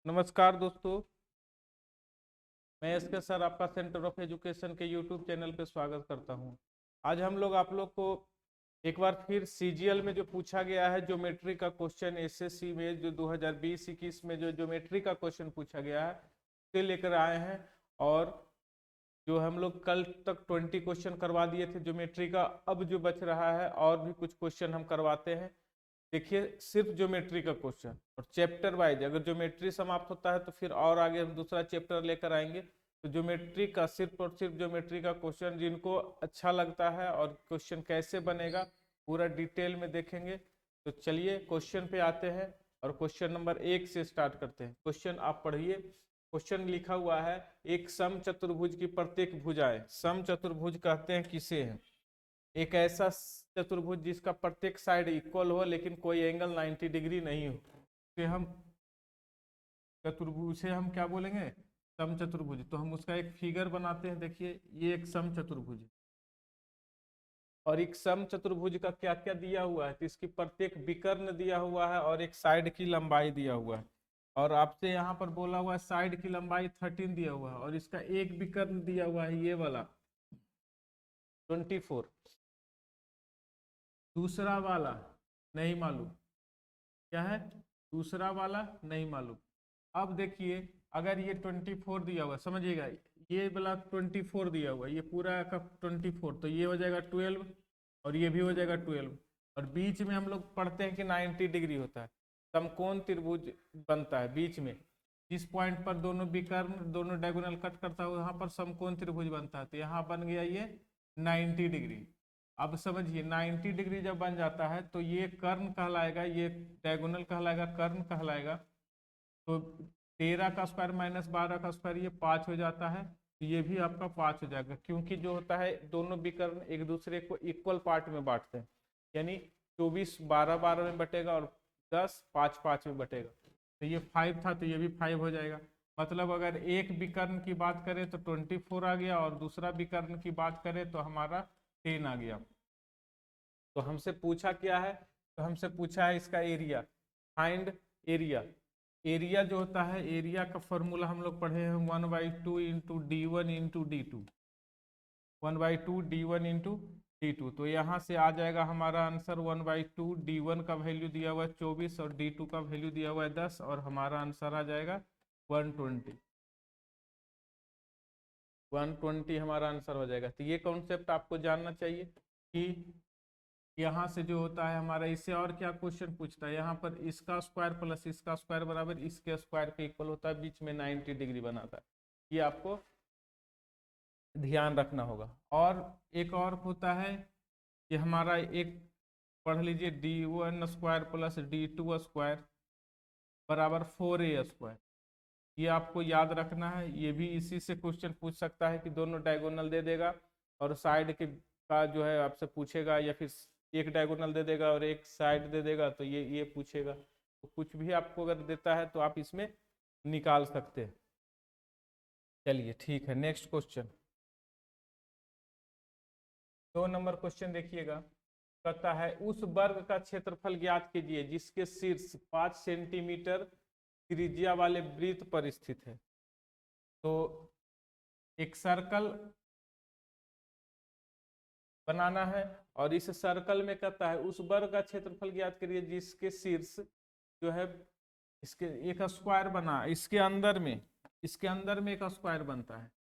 नमस्कार दोस्तों, मैं एसके सर आपका सेंटर ऑफ एजुकेशन के यूट्यूब चैनल पे स्वागत करता हूं। आज हम लोग आप लोग को एक बार फिर सीजीएल में जो पूछा गया है ज्योमेट्री का क्वेश्चन, एसएससी में जो 2020-21 में जो ज्योमेट्री का क्वेश्चन पूछा गया है उसे लेकर आए हैं। और जो हम लोग कल तक 20 क्वेश्चन करवा दिए थे ज्योमेट्री का, अब जो बच रहा है और भी कुछ क्वेश्चन हम करवाते हैं। देखिए, सिर्फ ज्योमेट्री का क्वेश्चन और चैप्टर वाइज, अगर ज्योमेट्री समाप्त होता है तो फिर और आगे हम दूसरा चैप्टर लेकर आएंगे। तो ज्योमेट्री का सिर्फ और सिर्फ ज्योमेट्री का क्वेश्चन, जिनको अच्छा लगता है और क्वेश्चन कैसे बनेगा पूरा डिटेल में देखेंगे। तो चलिए क्वेश्चन पे आते हैं और क्वेश्चन नंबर 1 से स्टार्ट करते हैं। क्वेश्चन आप पढ़िए। क्वेश्चन लिखा हुआ है, एक सम चतुर्भुज की प्रत्येक भुजाएं, सम चतुर्भुज कहते हैं किसे हैं? एक ऐसा चतुर्भुज जिसका प्रत्येक साइड इक्वल हो लेकिन कोई एंगल 90 डिग्री नहीं हो, तो हम चतुर्भुज से हम क्या बोलेंगे? सम चतुर्भुज। तो हम उसका एक फिगर बनाते हैं। देखिए, ये एक सम चतुर्भुज है और एक सम चतुर्भुज का क्या क्या दिया हुआ है, तो इसकी प्रत्येक विकर्ण दिया हुआ है और एक साइड की लंबाई दिया हुआ है। और आपसे यहाँ पर बोला हुआ है साइड की लंबाई 13 दिया हुआ है और इसका एक विकर्ण दिया हुआ है ये वाला 24। दूसरा वाला नहीं मालूम क्या है, दूसरा वाला नहीं मालूम। अब देखिए, अगर ये 24 दिया हुआ, समझिएगा ये वाला 24 दिया हुआ, ये पूरा का 24, तो ये हो जाएगा 12 और ये भी हो जाएगा 12। और बीच में हम लोग पढ़ते हैं कि 90 डिग्री होता है, समकोण त्रिभुज बनता है बीच में। जिस पॉइंट पर दोनों विकर्ण दोनों डायगोनल कट करता है वहां पर समकोण त्रिभुज बनता है। तो यहाँ बन गया ये 90 डिग्री। अब समझिए 90 डिग्री जब बन जाता है तो ये कर्ण कहलाएगा, ये डायगोनल कहलाएगा, कर्ण कहलाएगा। तो 13 का स्क्वायर माइनस 12 का स्क्वायर ये 5 हो जाता है। तो ये भी आपका 5 हो जाएगा, क्योंकि जो होता है दोनों विकर्ण एक दूसरे को इक्वल पार्ट में बांटते हैं। यानी 24 12 12 में बटेगा और 10 5 5 में बटेगा। तो ये 5 था तो ये भी 5 हो जाएगा। मतलब अगर एक विकर्ण की बात करें तो 24 आ गया और दूसरा विकर्ण की बात करें तो हमारा 10 आ गया। तो हमसे पूछा क्या है? तो हमसे पूछा है इसका एरिया, फाइंड एरिया। एरिया जो होता है, एरिया का फॉर्मूला हम लोग पढ़े हैं 1/2 into D1 into D2, 1/2 D1 into D2। तो यहाँ से आ जाएगा हमारा आंसर 1/2। D1 का वैल्यू दिया हुआ है 24 और D2 का वैल्यू दिया हुआ है 10 और हमारा आंसर आ जाएगा 120। 120 हमारा आंसर हो जाएगा। तो ये कॉन्सेप्ट आपको जानना चाहिए कि यहाँ से जो होता है हमारा, इससे और क्या क्वेश्चन पूछता है, यहाँ पर इसका स्क्वायर प्लस इसका स्क्वायर बराबर इसके स्क्वायर के इक्वल होता है, बीच में 90 डिग्री बनाता है। ये आपको ध्यान रखना होगा। और एक और होता है कि हमारा एक पढ़ लीजिए D1 square plus D2 square बराबर 4A स्क्वायर। ये आपको याद रखना है। ये भी इसी से क्वेश्चन पूछ सकता है कि दोनों डायगोनल दे देगा और साइड के का जो है आपसे पूछेगा, या फिर एक डायगोनल दे देगा और एक साइड दे देगा, तो ये पूछेगा। तो कुछ भी आपको अगर देता है तो आप इसमें निकाल सकते हैं। चलिए ठीक है, नेक्स्ट क्वेश्चन 2 नंबर क्वेश्चन देखिएगा। कहता है उस वर्ग का क्षेत्रफल ज्ञात कीजिए जिसके शीर्ष 5 सेंटीमीटर त्रिज्या वाले वृत्त पर स्थित है। तो एक सर्कल बनाना है और इस सर्कल में कहता है उस वर्ग का क्षेत्रफल ज्ञात करिए जिसके शीर्ष जो है, इसके एक स्क्वायर बना, इसके अंदर में एक स्क्वायर बनता है।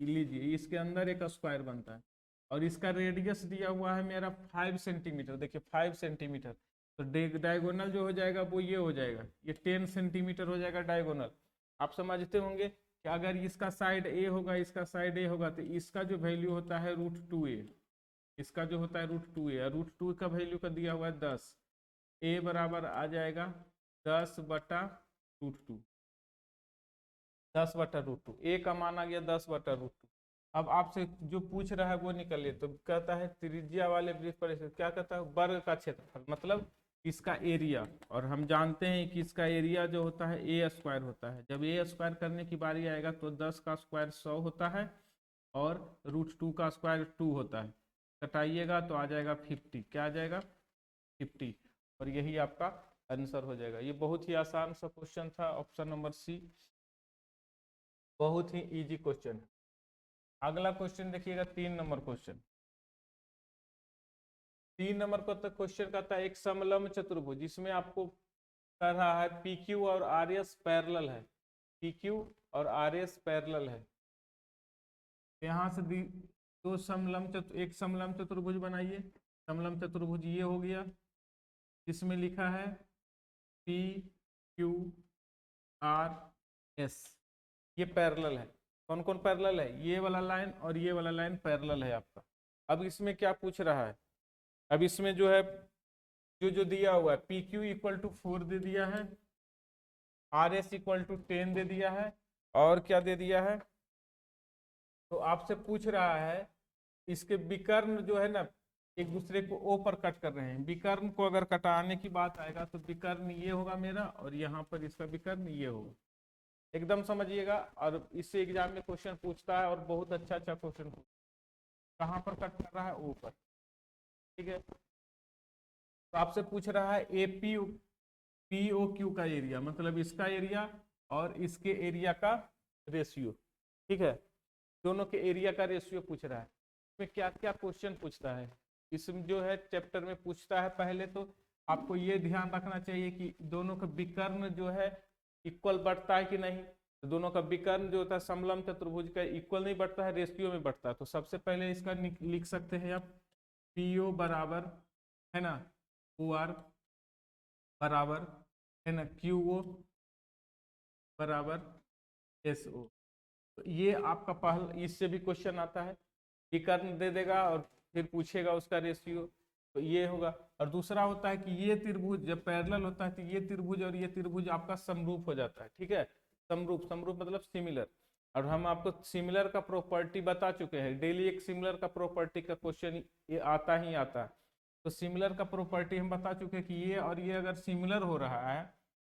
लीजिए, इसके अंदर एक स्क्वायर बनता है और इसका रेडियस दिया हुआ है मेरा 5 सेंटीमीटर। देखिए 5 सेंटीमीटर, तो डायगोनल जो हो जाएगा वो ये हो जाएगा, ये 10 सेंटीमीटर हो जाएगा डायगोनल। आप समझते होंगे कि अगर इसका साइड ए होगा, इसका साइड ए होगा, तो इसका जो वैल्यू होता है √2a, इसका जो होता है √2a, √2 का वैल्यू का दिया हुआ है 10। ए बराबर आ जाएगा 10/√2, 10/√2। ए का मान आ गया 10/√2। अब आपसे जो पूछ रहा है वो निकलिए। तो कहता है त्रिज्या वाले वृत्त पर क्या कहता है, वर्ग का क्षेत्रफल, मतलब इसका एरिया। और हम जानते हैं कि इसका एरिया जो होता है ए स्क्वायर होता है। जब ए स्क्वायर करने की बारी आएगा तो 10 का स्क्वायर 100 होता है और √2 का स्क्वायर 2 होता है। कटाइएगा तो आ जाएगा 50। क्या आ जाएगा? 50। और यही आपका आंसर हो जाएगा। ये बहुत ही आसान सा क्वेश्चन था, ऑप्शन नंबर सी, बहुत ही इजी क्वेश्चन है। अगला क्वेश्चन देखिएगा, 3 नंबर क्वेश्चन। 3 नंबर को तो क्वेश्चन कहता है एक समलंब चतुर्भुज, जिसमें आपको कर रहा है पी क्यू और आर एस पैरेलल है, पी क्यू और आर एस पैरेलल है। यहाँ से दो एक समलंब चतुर्भुज बनाइए। समलंब चतुर्भुज ये हो गया, जिसमें लिखा है पी क्यू आर एस, ये पैरेलल है। कौन कौन पैरेलल है? ये वाला लाइन और ये वाला लाइन पैरेलल है आपका। अब इसमें क्या पूछ रहा है? अब इसमें जो है जो दिया हुआ है, पी क्यू इक्वल टू 4 दे दिया है, आर एस इक्वल टू 10 दे दिया है, और क्या दे दिया है? तो आपसे पूछ रहा है इसके विकर्ण जो है ना, एक दूसरे को ओ पर कट कर रहे हैं। विकर्ण को अगर कटाने की बात आएगा तो विकर्ण ये होगा मेरा, और यहाँ पर इसका विकर्ण ये होगा। एकदम समझिएगा, और इससे एग्जाम में क्वेश्चन पूछता है, और बहुत अच्छा अच्छा क्वेश्चन। कहाँ पर कट कर रहा है? ओ पर, ठीक है। तो आपसे पूछ रहा है एपी पी ओ क्यू का एरिया, मतलब इसका एरिया और इसके एरिया का रेशियो, ठीक है। दोनों के एरिया का रेशियो पूछ रहा है। इसमें क्या क्या क्वेश्चन पूछता है, इसमें जो है चैप्टर में पूछता है। पहले तो आपको ये ध्यान रखना चाहिए कि दोनों का विकर्ण जो है इक्वल बढ़ता है कि नहीं। तो दोनों का विकर्ण जो होता है समलंब चतुर्भुज का इक्वल नहीं बढ़ता है, रेशियो में बढ़ता है। तो सबसे पहले इसका लिख सकते हैं आप, पी ओ बराबर है ना ओ आर बराबर है ना क्यू ओ बराबर एस ओ। तो ये आपका पहला, इससे भी क्वेश्चन आता है, विकर्ण दे देगा और फिर पूछेगा उसका रेशियो, तो ये होगा। और दूसरा होता है कि ये त्रिभुज जब पैरेलल होता है तो ये त्रिभुज और ये त्रिभुज आपका समरूप हो जाता है, ठीक है। समरूप, समरूप मतलब सिमिलर। और हम आपको सिमिलर का प्रॉपर्टी बता चुके हैं, डेली एक सिमिलर का प्रॉपर्टी का क्वेश्चन ये आता ही आता है। तो सिमिलर का प्रॉपर्टी हम बता चुके हैं कि ये और ये अगर सिमिलर हो रहा है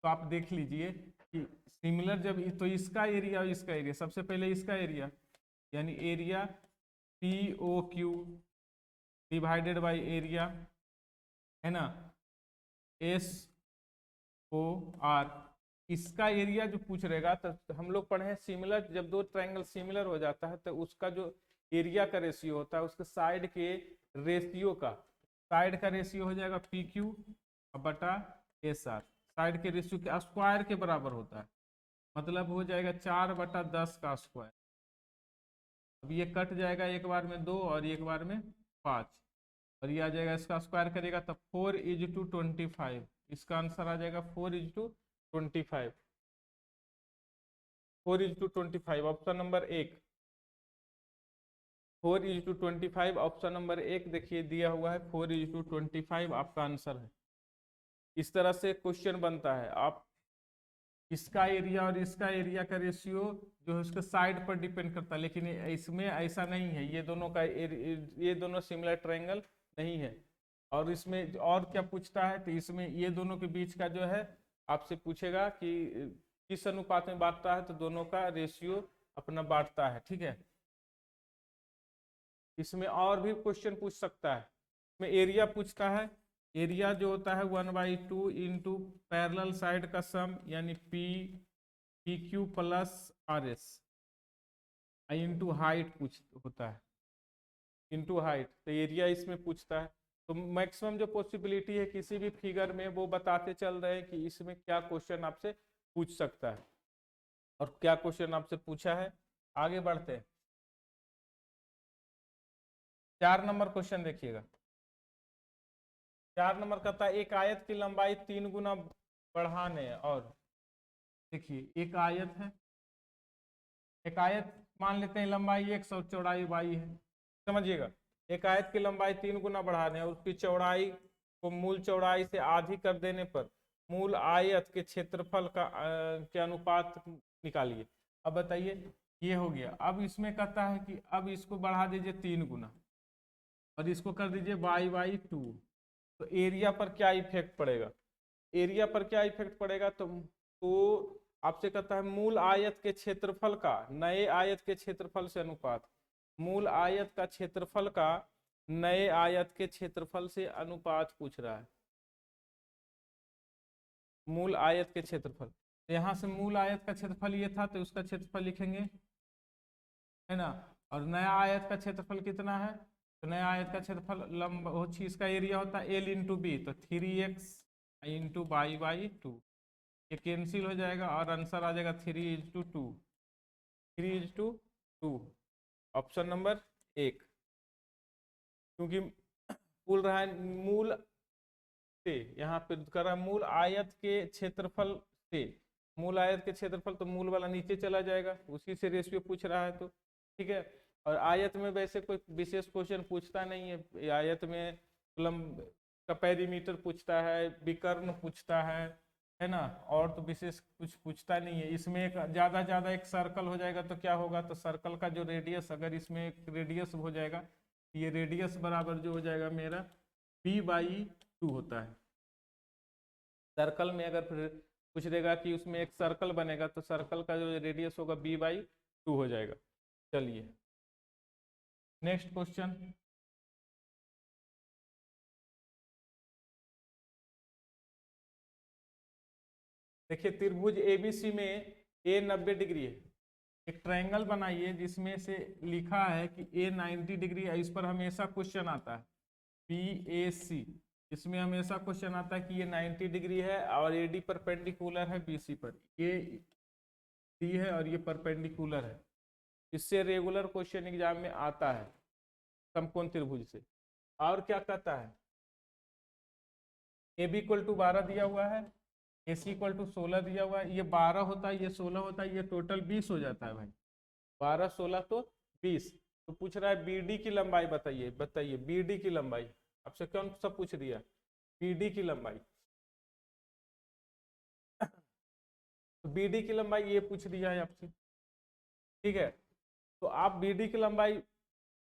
तो आप देख लीजिए कि सिमिलर जब, तो इसका एरिया और इसका एरिया, सबसे पहले इसका एरिया यानी area P O Q divided by area है ना एस ओ आर, इसका एरिया जो पूछ रहेगा। तो हम लोग पढ़े हैं सिमिलर, जब दो ट्रायंगल सिमिलर हो जाता है तो उसका जो एरिया का रेशियो होता है उसके साइड के रेशियो का, साइड का रेशियो हो जाएगा पी क्यू बटा एस आर। साइड के रेशियो के स्क्वायर के बराबर होता है, मतलब हो जाएगा 4/10 का स्क्वायर। अब ये कट जाएगा, एक बार में 2 और एक बार में 5, और ये आ जाएगा, इसका स्क्वायर करेगा तब 4:25। इसका आंसर आ जाएगा 4:25, 4:25 ऑप्शन नंबर 1, 4:25 ऑप्शन नंबर 1 देखिए दिया हुआ है, 4:25 आपका आंसर है। इस तरह से क्वेश्चन बनता है। आप इसका एरिया और इसका एरिया का रेशियो जो है उसके साइड पर डिपेंड करता है, लेकिन इसमें ऐसा नहीं है। ये दोनों का ये दोनों सिमिलर ट्रायंगल नहीं है। और इसमें और क्या पूछता है, तो इसमें ये दोनों के बीच का जो है आपसे पूछेगा कि किस अनुपात में बांटता है, तो दोनों का रेशियो अपना बांटता है, ठीक है। इसमें और भी क्वेश्चन पूछ सकता है। इसमें एरिया पूछता है, एरिया जो होता है 1/2 इंटू पैरेलल साइड का सम, यानी P Q plus R S into height पूछ होता है, इंटू हाइट। तो एरिया इसमें पूछता है। तो मैक्सिमम जो पॉसिबिलिटी है किसी भी फिगर में, वो बताते चल रहे हैं कि इसमें क्या क्वेश्चन आपसे पूछ सकता है और क्या क्वेश्चन आपसे पूछा है। आगे बढ़ते हैं, 4 नंबर क्वेश्चन देखिएगा। 4 नंबर कहता है एक आयत की लंबाई 3 गुना बढ़ाने, और देखिए एक आयत है, एक आयत मान लेते हैं लंबाई 100 और चौड़ाई y है। समझिएगा, एक आयत की लंबाई 3 गुना बढ़ाने और उसकी चौड़ाई को मूल चौड़ाई से आधी कर देने पर मूल आयत के क्षेत्रफल का के अनुपात निकालिए। अब बताइए, ये हो गया। अब इसमें कहता है कि अब इसको बढ़ा दीजिए 3 गुना और इसको कर दीजिए y/2। तो एरिया पर क्या इफेक्ट पड़ेगा? एरिया पर क्या इफेक्ट पड़ेगा? तो आपसे कहता है मूल आयत के क्षेत्रफल का नए आयत के क्षेत्रफल से अनुपात, मूल आयत का क्षेत्रफल का नए आयत के क्षेत्रफल से अनुपात पूछ रहा है। मूल आयत के क्षेत्रफल। तो यहाँ से मूल आयत का क्षेत्रफल ये था तो उसका क्षेत्रफल लिखेंगे, है ना। और नया आयत का क्षेत्रफल कितना है, तो नया आयत का क्षेत्रफल लंब वो चीज का एरिया होता है एल इंटू बी, तो 3x इंटू बाई 2, ये कैंसिल हो जाएगा और आंसर आ जाएगा 3:2, 3:2, ऑप्शन नंबर 1। क्योंकि बोल रहा है मूल से, यहाँ पे कर रहा है मूल आयत के क्षेत्रफल से, मूल आयत के क्षेत्रफल, तो मूल वाला नीचे चला जाएगा, उसी से रेशियो पूछ रहा है तो ठीक है। और आयत में वैसे कोई विशेष क्वेश्चन पूछता नहीं है, आयत में लंब का पेरीमीटर पूछता है, विकर्ण पूछता है ना, और तो विशेष कुछ पूछता नहीं है। इसमें एक ज्यादा एक सर्कल हो जाएगा तो क्या होगा, तो सर्कल का जो रेडियस, अगर इसमें एक रेडियस हो जाएगा, ये रेडियस बराबर जो हो जाएगा मेरा b/2 होता है। सर्कल में अगर फिर पूछ देगा कि उसमें एक सर्कल बनेगा तो सर्कल का जो रेडियस होगा b/2 हो जाएगा। चलिए नेक्स्ट क्वेश्चन, देखिए त्रिभुज एबीसी में ए 90 डिग्री है। एक ट्रायंगल बनाइए जिसमें से लिखा है कि ए 90 डिग्री है, इस पर हमेशा क्वेश्चन आता है BAC, इसमें हमेशा क्वेश्चन आता है कि ये 90 डिग्री है और AD परपेंडिकुलर है BC पर, ये डी है और ये परपेंडिकुलर है। इससे रेगुलर क्वेश्चन एग्जाम में आता है समकोण त्रिभुज से। और क्या कहता है, AB = 12 दिया हुआ है, AC = 16 दिया हुआ है, ये 12 होता है, ये 16 होता है, ये टोटल 20 हो जाता है भाई, 12 16 तो 20। तो पूछ रहा है BD की लंबाई बताइए, BD की लंबाई, आपसे कौन सा पूछ दिया, BD की लंबाई। तो BD की लंबाई ये पूछ दिया है आपसे, ठीक है। तो आप BD की लंबाई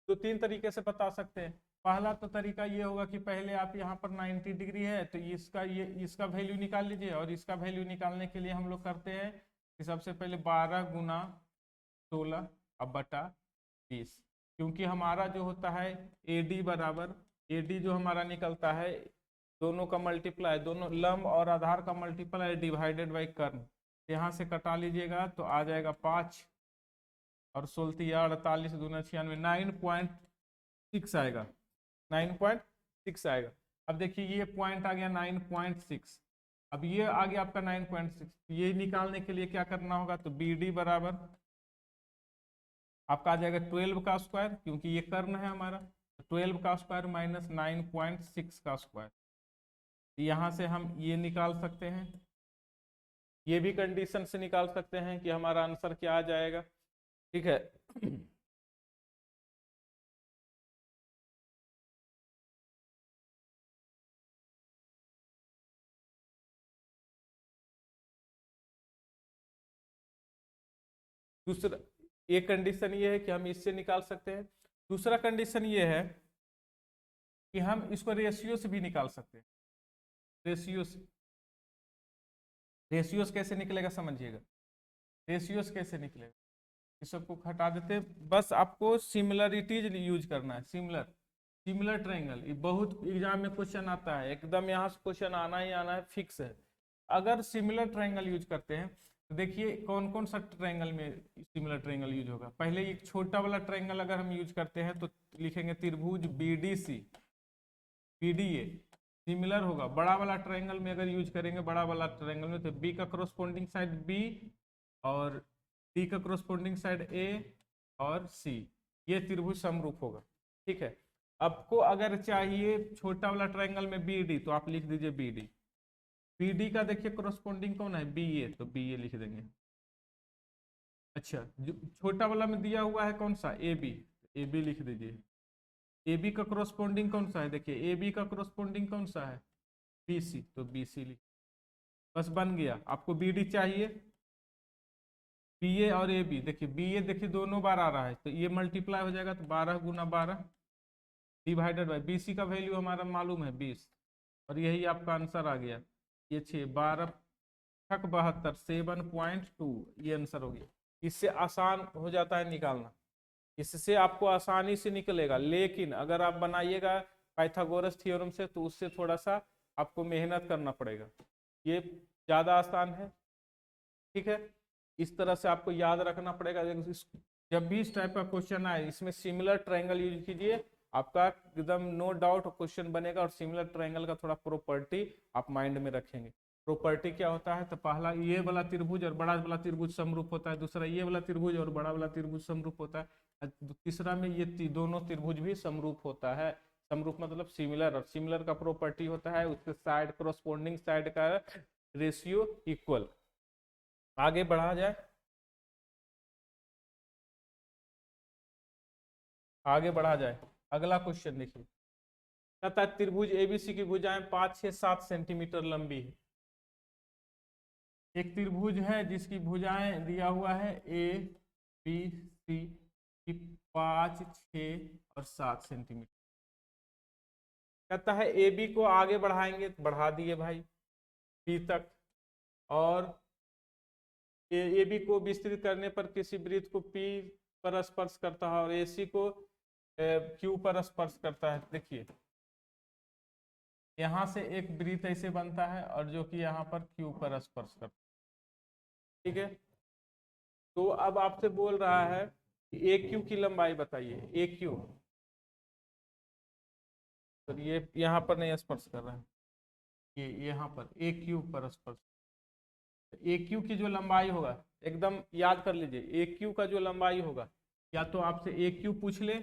तो 3 तरीके से बता सकते हैं। पहला तो तरीका ये होगा कि पहले आप यहाँ पर 90 डिग्री है तो इसका वैल्यू निकाल लीजिए, और इसका वैल्यू निकालने के लिए हम लोग करते हैं कि सबसे पहले 12 × 16 अब बटा 20, क्योंकि हमारा जो होता है AD जो हमारा निकलता है, दोनों का मल्टीप्लाई, दोनों लंब और आधार का मल्टीप्लाई डिवाइडेड बाई कर्ण, यहाँ से कटा लीजिएगा तो आ जाएगा 5 और 16 48 दूना 96, 9.6 आएगा, 9.6 आएगा। अब देखिए ये पॉइंट आ गया 9.6, अब ये आ गया आपका 9.6, ये निकालने के लिए क्या करना होगा, तो BD बराबर आपका आ जाएगा 12 का स्क्वायर, क्योंकि ये कर्ण है हमारा, 12 का स्क्वायर माइनस 9.6 का स्क्वायर। यहाँ से हम ये निकाल सकते हैं, ये भी कंडीशन से निकाल सकते हैं कि हमारा आंसर क्या आ जाएगा, ठीक है। दूसरा एक कंडीशन ये है कि हम इससे निकाल सकते हैं, दूसरा कंडीशन ये है कि हम इसको रेशियो से भी निकाल सकते हैं। रेशियोस कैसे निकलेगा समझिएगा, रेशियोस कैसे निकलेगा, इस सबको हटा देते, बस आपको सिमिलरिटीज यूज करना है, सिमिलर ट्रायंगल, ये बहुत एग्जाम में क्वेश्चन आता है, एकदम यहाँ से क्वेश्चन आना ही आना है, फिक्स है। अगर सिमिलर ट्रायंगल यूज करते हैं तो देखिए कौन कौन सा ट्रायंगल में सिमिलर ट्रायंगल यूज होगा। पहले एक छोटा वाला ट्रायंगल अगर हम यूज करते हैं तो लिखेंगे त्रिभुज BDC, BDA सिमिलर होगा। बड़ा वाला ट्रायंगल में अगर यूज करेंगे, बड़ा वाला ट्रायंगल में, तो B का कॉरस्पॉन्डिंग साइड B और D का कॉरस्पॉन्डिंग साइड A और C, ये त्रिभुज समरूप होगा, ठीक है। आपको अगर चाहिए छोटा वाला ट्रायंगल में BD तो आप लिख दीजिए BD। BD का देखिए कॉरस्पॉन्डिंग कौन है, BA, तो BA लिख देंगे। अच्छा जो छोटा वाला में दिया हुआ है कौन सा, AB, AB लिख दीजिए। AB का कॉरस्पॉन्डिंग कौन सा है, देखिए AB का कॉरस्पॉन्डिंग कौन सा है, BC, तो BC लिख, बस बन गया। आपको BD चाहिए, BA और AB, देखिए BA देखिए दोनों बार आ रहा है तो ये मल्टीप्लाई हो जाएगा, तो 12 × 12 डिवाइडेड बाई BC का वैल्यू हमारा मालूम है 20, और यही आपका आंसर आ गया, ये 6 12 72 7.2, ये आंसर हो गया। इससे आसान हो जाता है निकालना, इससे आपको आसानी से निकलेगा, लेकिन अगर आप बनाइएगा पाइथागोरस थ्योरम से तो उससे थोड़ा सा आपको मेहनत करना पड़ेगा। ये ज्यादा आसान है। ठीक है, इस तरह से आपको याद रखना पड़ेगा। जब भी इस टाइप का क्वेश्चन आए इसमें सिमिलर ट्रायंगल यूज कीजिए, आपका एकदम नो डाउट क्वेश्चन बनेगा। और सिमिलर ट्रायंगल का थोड़ा प्रॉपर्टी आप माइंड में रखेंगे। प्रॉपर्टी क्या होता है, तो पहला ये वाला त्रिभुज और बड़ा वाला त्रिभुज समरूप होता है, दूसरा ये वाला त्रिभुज और बड़ा वाला त्रिभुज समरूप होता है, तीसरा में ये दोनों त्रिभुज भी समरूप होता है। समरूप मतलब सिमिलर, और सिमिलर का प्रॉपर्टी होता है उसके साइड कोरोस्पोंडिंग साइड का रेशियो इक्वल। आगे बढ़ा जाए, आगे बढ़ा जाए। अगला क्वेश्चन देखिए, कहता है त्रिभुज एबीसी की भुजाएं 5, 6, 7 सेंटीमीटर लंबी है। एक त्रिभुज है जिसकी भुजाएं दिया हुआ है ए बी सी की 5, 6 और 7 सेंटीमीटर। कहता है ए बी को आगे बढ़ाएंगे, बढ़ा दिए भाई बी तक, और ए बी को विस्तृत करने पर किसी वृत्त को पी पर स्पर्श करता है और ए सी को क्यू पर स्पर्श करता है। देखिए यहां से एक वृत्त ऐसे बनता है और जो कि यहाँ पर क्यू पर स्पर्श करता है। ठीक है, तो अब आपसे बोल रहा है कि ए क्यू की लंबाई बताइए। ए क्यू, तो ये यहाँ पर नहीं स्पर्श कर रहा है, ये यहाँ पर ए क्यू पर स्पर्श। ए क्यू की जो लंबाई होगा, एकदम याद कर लीजिए, ए क्यू का जो लंबाई होगा, या तो आपसे ए क्यू पूछ ले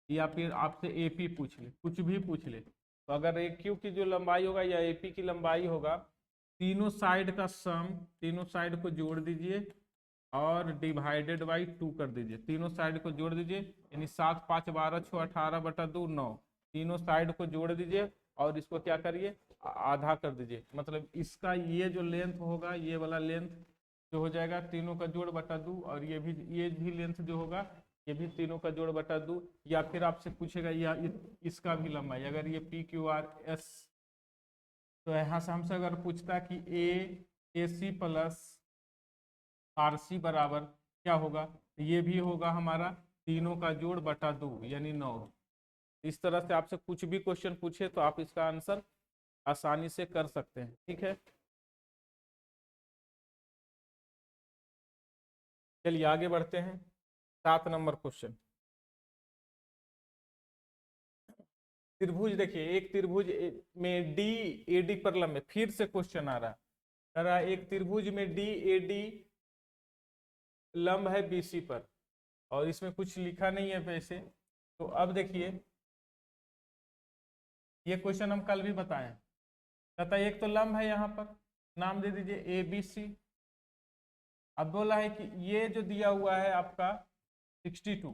या फिर आपसे ए पी पूछ ले, कुछ भी पूछ ले। तो अगर ए क्यू की जो लंबाई होगा या ए पी की लंबाई होगा, तीनों साइड का सम, तीनों साइड को जोड़ दीजिए और डिवाइडेड बाई 2 कर दीजिए। तीनों साइड को जोड़ दीजिए, यानी 7, 5, 12, 6, 18/2, 9। तीनों साइड को जोड़ दीजिए और इसको क्या करिए, आधा कर दीजिए। मतलब इसका ये जो लेंथ होगा, ये वाला लेंथ जो हो जाएगा तीनों का जोड़ बटा 2, और ये भी लेंथ जो होगा ये भी तीनों का जोड़ बटा 2। या फिर आपसे पूछेगा या इसका भी लंबाई, अगर ये पी क्यू आर एस, तो यहाँ से हमसे अगर पूछता कि ए सी प्लस आर सी बराबर क्या होगा, ये भी होगा हमारा तीनों का जोड़ बटा 2 यानी 9। इस तरह से आपसे कुछ भी क्वेश्चन पूछे तो आप इसका आंसर आसानी से कर सकते हैं। ठीक है, चलिए आगे बढ़ते हैं। 7 नंबर क्वेश्चन, त्रिभुज देखिए, एक त्रिभुज में डी ए डी पर लंबे, फिर से क्वेश्चन आ रहा है एक त्रिभुज में डी ए डी लंब है बीसी पर, और इसमें कुछ लिखा नहीं है वैसे। तो अब देखिए ये क्वेश्चन हम कल भी बताए, कहता है एक तो लंब है यहाँ पर, नाम दे दीजिए ए बी सी। अब बोला है कि ये जो दिया हुआ है आपका 62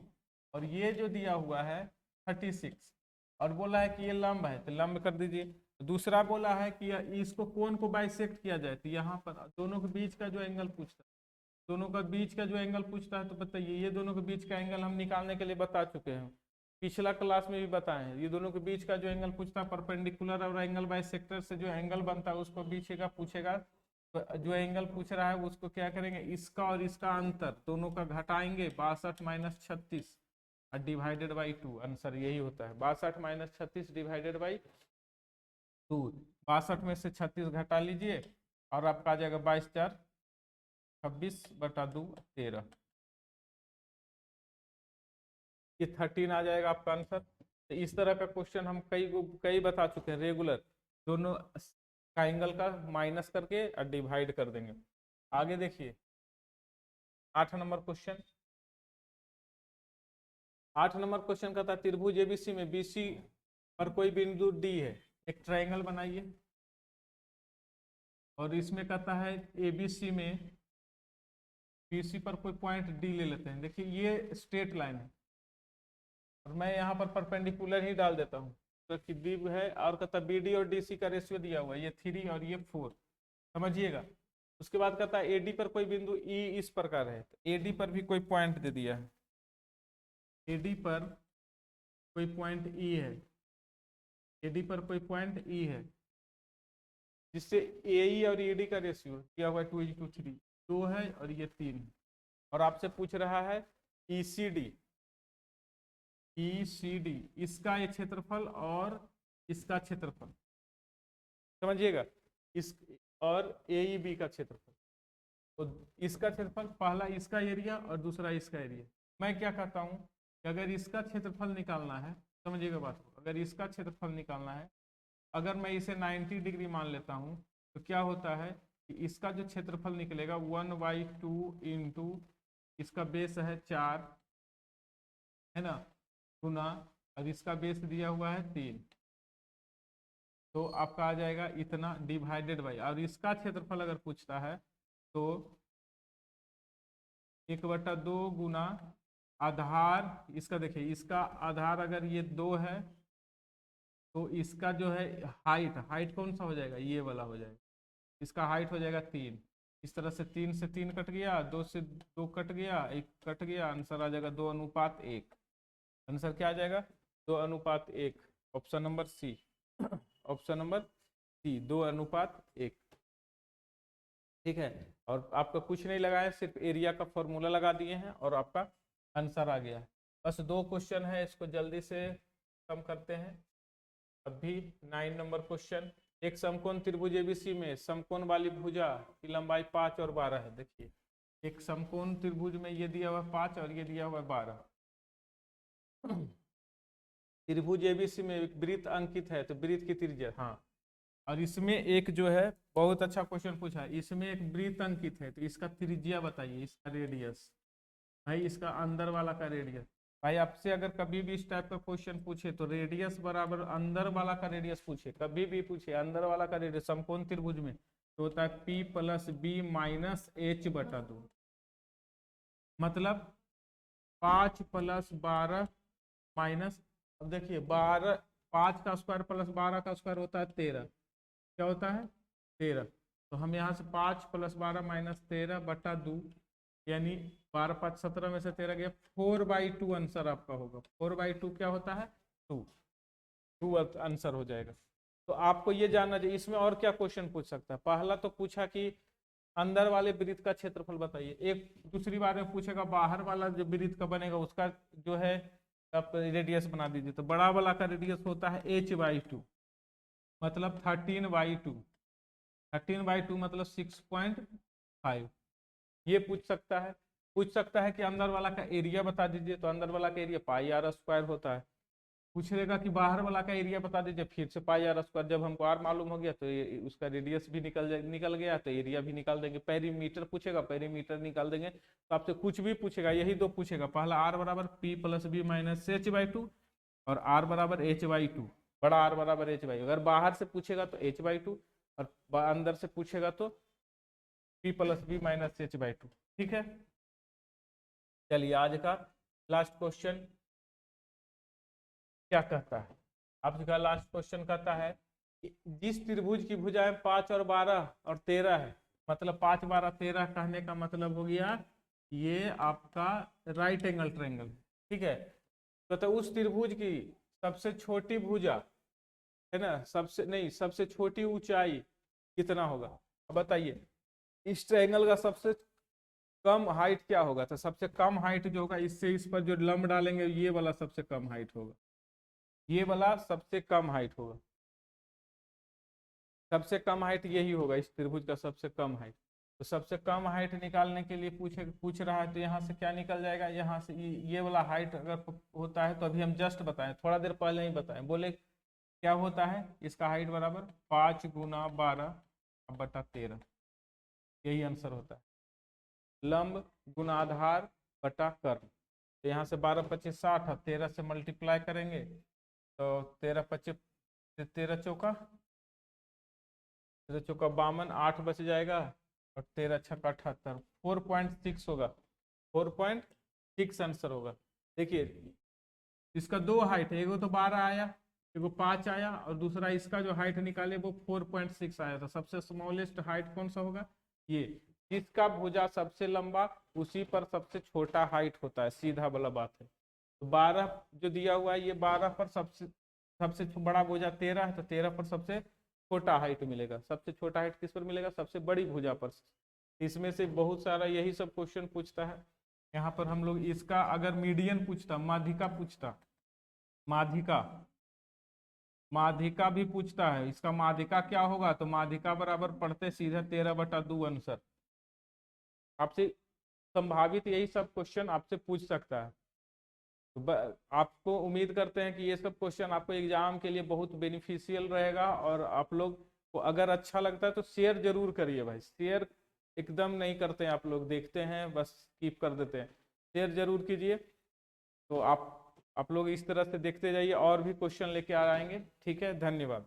और ये जो दिया हुआ है 36, और बोला है कि ये लंब है, तो लंब कर दीजिए। दूसरा बोला है कि इसको कोण को बाइसेक्ट किया जाए, तो यहाँ पर दोनों के बीच का जो एंगल पूछता है, दोनों का बीच का जो एंगल पूछता है, तो बताइए ये दोनों के बीच का एंगल हम निकालने के लिए बता चुके हैं, पिछला क्लास में भी बताए हैं। ये दोनों के बीच का जो एंगल पूछता है परपेंडिकुलर और एंगल बाइसेक्टर से जो एंगल बनता है उसको बीच का पूछेगा। तो जो एंगल पूछ रहा है उसको क्या करेंगे, इसका और इसका अंतर दोनों का घटाएंगे, 62 - 36 और डिवाइडेड बाई 2। आंसर यही होता है 62 - 36 डिवाइडेड बाई 2। 62 में से 36 घटा लीजिए और आपका आ जाएगा 22, 4, 26/2, 13। ये 13 आ जाएगा आपका आंसर। तो इस तरह का क्वेश्चन हम कई बता चुके हैं। रेगुलर दोनों का एंगल का माइनस करके और डिवाइड कर देंगे। आगे देखिए 8 नंबर क्वेश्चन। 8 नंबर क्वेश्चन कहता है त्रिभुज एबीसी में बीसी पर कोई बिंदु डी है, एक ट्रायंगल बनाइए। और इसमें कहता है एबीसी में बीसी पर कोई पॉइंट डी ले लेते हैं। देखिए ये स्ट्रेट लाइन है और मैं यहाँ पर परपेंडिकुलर ही डाल देता हूँ, तो कि डी है, और कहता है बी डी और डी सी का रेशियो दिया हुआ है, ये 3 और ये 4, समझिएगा। उसके बाद कहता है एडी पर कोई बिंदु ई इस प्रकार है, तो एडी पर भी कोई पॉइंट दे दिया है, एडी पर कोई पॉइंट ई है, एडी पर कोई पॉइंट ई है, जिससे ए और एडी का रेशियो दिया हुआ है 2:3, 2 है और ये 3। और आपसे पूछ रहा है ईसीडी, ईसीडी इसका ये क्षेत्रफल और इसका क्षेत्रफल, समझिएगा। इस और AEB का क्षेत्रफल। तो इसका क्षेत्रफल, पहला इसका एरिया और दूसरा इसका एरिया। मैं क्या कहता हूँ कि अगर इसका क्षेत्रफल निकालना है, समझिएगा बात को, अगर इसका क्षेत्रफल निकालना है, अगर मैं इसे 90 डिग्री मान लेता हूँ तो क्या होता है कि इसका जो क्षेत्रफल निकलेगा 1/2 इंटू इसका बेस है 4, है ना, गुना, और इसका बेस दिया हुआ है 3, तो आपका आ जाएगा इतना डिवाइडेड बाई, और इसका क्षेत्रफल अगर पूछता है तो 1/2 गुना आधार, इसका देखिए, इसका आधार अगर ये 2 है तो इसका जो है हाइट, हाइट कौन सा हो जाएगा, ये वाला हो जाएगा, इसका हाइट हो जाएगा 3। इस तरह से 3 से 3 कट गया, 2 से 2 कट गया, 1 कट गया, आंसर आ जाएगा 2:1। आंसर क्या आ जाएगा, 2:1। Option number C, option number C 2:1। ठीक है, और आपका कुछ नहीं लगाया, सिर्फ एरिया का फॉर्मूला लगा दिए हैं और आपका आंसर आ गया है। बस 2 क्वेश्चन है, इसको जल्दी से कम करते हैं। अभी 9 नंबर क्वेश्चन, एक समकोण त्रिभुज एबीसी में समकोण वाली भुजा की लंबाई 5 और 12 है। देखिए, एक समकोण त्रिभुज में ये दिया हुआ 5 और ये दिया हुआ 12। त्रिभुज एबीसी में एक वृत्त अंकित है, तो वृत्त की त्रिज्या, हाँ, और इसमें एक जो है बहुत अच्छा क्वेश्चन पूछा है, इसमें एक वृत्त अंकित है तो इसका त्रिज्या बताइए, इसका रेडियस, भाई इसका अंदर वाला का रेडियस। भाई आपसे अगर कभी भी इस टाइप का क्वेश्चन पूछे तो रेडियस बराबर अंदर वाला का रेडियस पूछे, कभी भी पूछे अंदर वाला का रेडियस समकोण त्रिभुज में तो होता है P + B - H/2, मतलब 5 + 12 माइनस, अब देखिए 12, 5 का स्क्वायर प्लस 12 का स्क्वायर होता है 13, क्या होता है 13, तो हम यहाँ से 5 + 12 - 13/2, यानी 12 × 5 = 17 में से 13 गया, 4/2 आंसर आपका होगा। 4/2 क्या होता है, 2 आंसर हो जाएगा। तो आपको ये जानना चाहिए, इसमें और क्या क्वेश्चन पूछ सकता है। पहला तो पूछा कि अंदर वाले वृत्त का क्षेत्रफल बताइए, एक दूसरी बार में पूछेगा बाहर वाला जो वृत्त का बनेगा उसका जो है आप रेडियस बना दीजिए, तो बड़ा वाला का रेडियस होता है H/2, मतलब 13/2, 13/2 मतलब 6.5। ये पूछ सकता है कि अंदर वाला का एरिया बता दीजिए, तो अंदर वाला का एरिया πr² होता है। पूछ लेगा कि बाहर वाला का एरिया बता दीजिए, फिर से πr², जब हमको r मालूम हो गया तो ये उसका रेडियस भी निकल गया तो एरिया भी निकाल देंगे। पेरीमीटर पूछेगा, पेरीमीटर निकाल देंगे। तो आपसे कुछ भी पूछेगा, यही 2 पूछेगा, पहला r = P + B - H/2 और r = H/2, बड़ा r = H/2। अगर बाहर से पूछेगा तो H/2 और अंदर से पूछेगा तो P + B - H/2। ठीक है, चलिए आज का लास्ट क्वेश्चन क्या कहता है। आपका लास्ट क्वेश्चन कहता है कि जिस त्रिभुज की भुजाएं 5 और 12 और 13 है, मतलब 5, 12, 13 कहने का मतलब हो गया ये आपका राइट एंगल ट्रायंगल, ठीक है। तो उस त्रिभुज की सबसे छोटी भुजा है ना, सबसे छोटी ऊंचाई कितना होगा, अब बताइए। इस ट्रायंगल का सबसे कम हाइट क्या होगा, तो सबसे कम हाइट जो होगा, इससे इस पर जो लंब डालेंगे ये वाला सबसे कम हाइट होगा, ये वाला सबसे कम हाइट होगा, सबसे कम हाइट यही होगा इस त्रिभुज का सबसे कम हाइट। तो सबसे कम हाइट निकालने के लिए पूछ रहा है, तो यहाँ से क्या निकल जाएगा, यहाँ से ये वाला हाइट अगर होता है तो अभी हम जस्ट बताएं, थोड़ा देर पहले ही बताएं, बोले क्या होता है, इसका हाइट बराबर 5 × 12/13, यही आंसर होता है। लंब गुना आधार बटा कर्ण, तो यहाँ से 12 × 25 = 60 और 13 से मल्टीप्लाई करेंगे तो 13 × 25 13 चौका 52, 8 बच जाएगा और 13 × 6 = 78, 4.6 होगा, 4.6 आंसर होगा। देखिए इसका 2 हाइट है, एगो तो 12 आया, एगो 5 आया, और दूसरा इसका जो हाइट निकाले वो 4.6 आया था। सबसे स्मॉलेस्ट हाइट कौन सा होगा, ये, जिसका भुजा सबसे लंबा उसी पर सबसे छोटा हाइट होता है, सीधा वाला बात है। तो 12 जो दिया हुआ है, ये 12 पर सबसे बड़ा भुजा 13 है, तो 13 पर सबसे छोटा हाइट मिलेगा। सबसे छोटा हाइट किस पर मिलेगा, सबसे बड़ी भुजा पर। इसमें से बहुत सारा यही सब क्वेश्चन पूछता है। यहाँ पर हम लोग इसका अगर मीडियन पूछता, माध्यिका पूछता, माध्यिका माध्यिका भी पूछता है, इसका माध्यिका क्या होगा, तो माध्यिका बराबर पढ़ते सीधे 13/2 आंसर। आपसे संभावित यही सब क्वेश्चन आपसे पूछ सकता है। आपको उम्मीद करते हैं कि ये सब क्वेश्चन आपको एग्जाम के लिए बहुत बेनिफिशियल रहेगा। और आप लोग को अगर अच्छा लगता है तो शेयर जरूर करिए भाई, शेयर एकदम नहीं करते हैं आप लोग, देखते हैं बस स्किप कर देते हैं, शेयर जरूर कीजिए। तो आप लोग इस तरह से देखते जाइए, और भी क्वेश्चन लेके आ आएंगे। ठीक है, धन्यवाद।